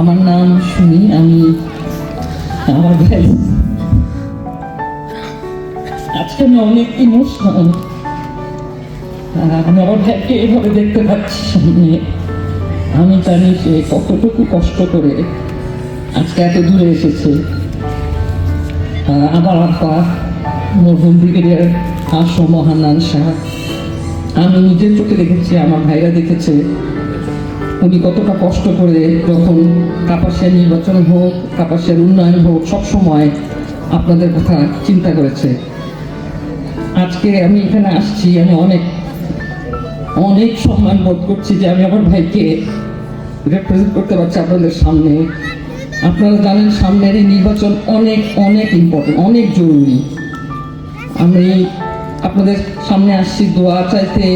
আমার নাম শুনি আমি আমার ভাই আজকে আমি অনেক ইমোশনাল। আমি আমার ভাইকে এভাবে দেখতে পাচ্ছি সামনে। আমি জানি সে কতটুকু কষ্ট করে আজকে এত দূরে এসেছে। আমার আব্বা মরহুম ব্রিগেডিয়ার আসম হান্নান শাহ, আমি নিজের চোখে দেখেছি, আমার ভাইরা দেখেছে উনি কতটা কষ্ট করে যখন কাপাসিয়া নির্বাচন হোক, কাপাসিয়ার উন্নয়ন হোক, সবসময় আপনাদের কথা চিন্তা করেছে। আজকে আমি এখানে আসছি, আমি অনেক অনেক সম্মান বোধ করছি যে আমি আমার ভাইকে রিপ্রেজেন্ট করতে পারছি আপনাদের সামনে। আপনারা জানেন সামনের এই নির্বাচন অনেক অনেক ইম্পর্টেন্ট, অনেক জরুরি। আমি আপনাদের সামনে আসছি দোয়া চাইতে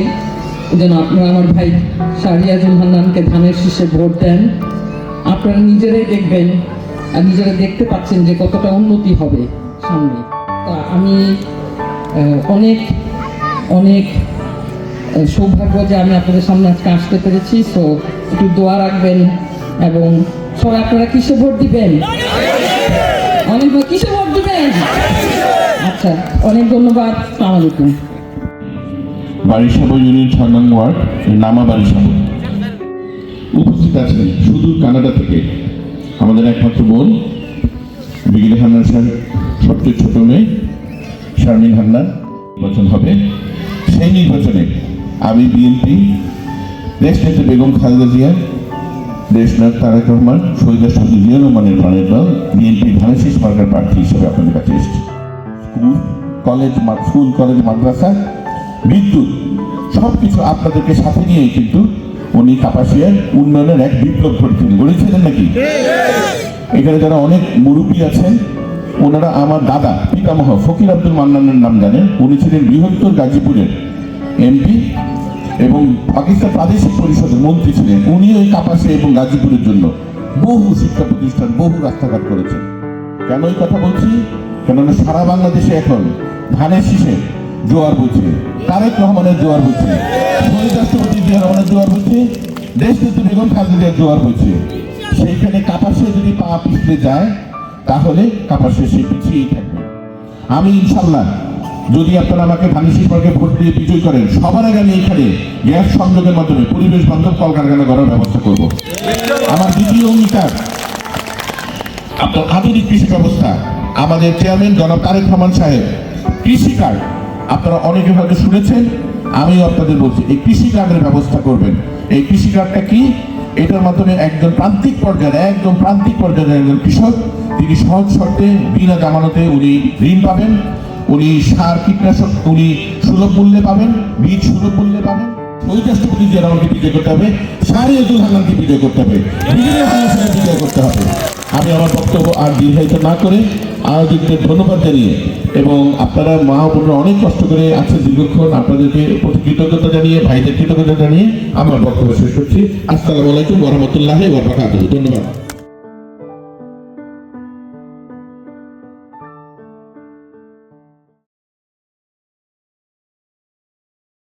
যেন আপনারা আমার ভাই শাহরিয়াজুল হান্নানকে ধানের শীষে ভোট দেন। আপনারা নিজেরাই দেখবেন আর নিজেরা দেখতে পাচ্ছেন যে কতটা উন্নতি হবে সামনে। তা আমি অনেক অনেক সৌভাগ্য যে আমি আপনাদের সামনে আজকে আসতে পেরেছি। সো একটু দোয়া রাখবেন এবং সবাই আপনারা কিসে ভোট দিবেন? অনেক কিসে ভোট দিবেন? আচ্ছা, অনেক ধন্যবাদ। আসসালামু আলাইকুম। বারিশাবো ইউনিয়ন 6 নং ওয়ার্ড নামা বারিশাবো উপস্থিত আছেন সুদূর কানাডা থেকে আমাদের একমাত্র বোন ব্রিগেডিয়ার হান্নান সাহেব সবচেয়ে ছোট মেয়ে শারমিন হান্নান নির্বাচন হবে। সেই নির্বাচনে আমি বিএনপি দেশনেত্রী বেগম খালেদা জিয়া, দেশনায়ক তারেক রহমান, শহীদ রাষ্ট্রপতি জিয়া রহমানের প্রাণের দল বিএনপি ধানের শীষ মার্কার প্রার্থী হিসেবে আপনাদের কাছে এসেছি। স্কুল কলেজ মাদ্রাসা বিদ্যুৎ সবকিছু আপনাদেরকে সাথে নিয়েই কিন্তু উনি কাপাসিয়ার উন্নয়নের এক বিপ্লব গড়েছিলেন নাকি? এখানে যারা অনেক মুরব্বী আছেন ওনারা আমার দাদা পিতামহ ফকির আব্দুল মান্নানের নাম জানেন। উনি ছিলেন বৃহত্তর গাজীপুরের এমপি এবং পাকিস্তান প্রাদেশিক পরিষদের মন্ত্রী ছিলেন। উনি ওই কাপাসিয়া এবং গাজীপুরের জন্য বহু শিক্ষা প্রতিষ্ঠান, বহু রাস্তাঘাট করেছেন। কেন এই কথা বলছি? কেননা সারা বাংলাদেশে এখন ধানের শীষে জোয়ার বইছে, তারেক রহমানের জোয়ার বইছে, শহীদ রাষ্ট্রপতি জিয়া রহমানের জোয়ার বইছে, দেশনেত্রী বেগম খালেদা জিয়ার জোয়ার বইছে। সেইখানে কাপাসিয়া যদি পা পিছলে যায় তাহলে কাপাসিয়া সে পিছিয়েই থাকবে। আমি ইনশাল্লাহ যদি আপনারা আমাকে ধানের শীষ মার্কে ভোট দিয়ে বিজয় করেন, সবার আগে আমি এখানে গ্যাস সংযোগের মাধ্যমে পরিবেশ বান্ধব কলকারখানা করার ব্যবস্থা করব। আমার দ্বিতীয় অঙ্গীকার আপনার আধুনিক কৃষি ব্যবস্থা। আমাদের চেয়ারম্যান জনাব তারেক রহমান সাহেব কৃষি কার্ড আপনারা অনেকে হয়তো শুনেছেন, আমিও আপনাদের বলছি এই কৃষি কার্ডের ব্যবস্থা করবেন। এই কৃষি কার্ডটা কি? এটার মাধ্যমে একজন প্রান্তিক পর্যায়ে একজন কৃষক তিনি সহজ শর্তে বিনা জামানতে উনি ঋণ পাবেন, উনি সার কীটনাশক উনি সুলভ মূল্যে পাবেন, বীজ সুলভ মূল্যে পাবেন। ওই রাষ্ট্রপতি যে আমাকে বিজয় করতে হবে, শাহরিয়াজুল হান্নানকে বিজয় করতে হবে, বিজয় করতে হবে। আমি আমার বক্তব্য আর দীর্ঘায়িত না করে আয়োজকদের ধন্যবাদ জানিয়ে এবং আপনারা মা বোনরা অনেক কষ্ট করে আছেন দীর্ঘক্ষণ, আপনাদেরকে প্রতি কৃতজ্ঞতা জানিয়ে, ভাইদের কৃতজ্ঞতা জানিয়ে আমার বক্তব্য শেষ করছি। আসসালামু আলাইকুম ওয়া রাহমাতুল্লাহি ওয়া বারাকাতুহু। ধন্যবাদ।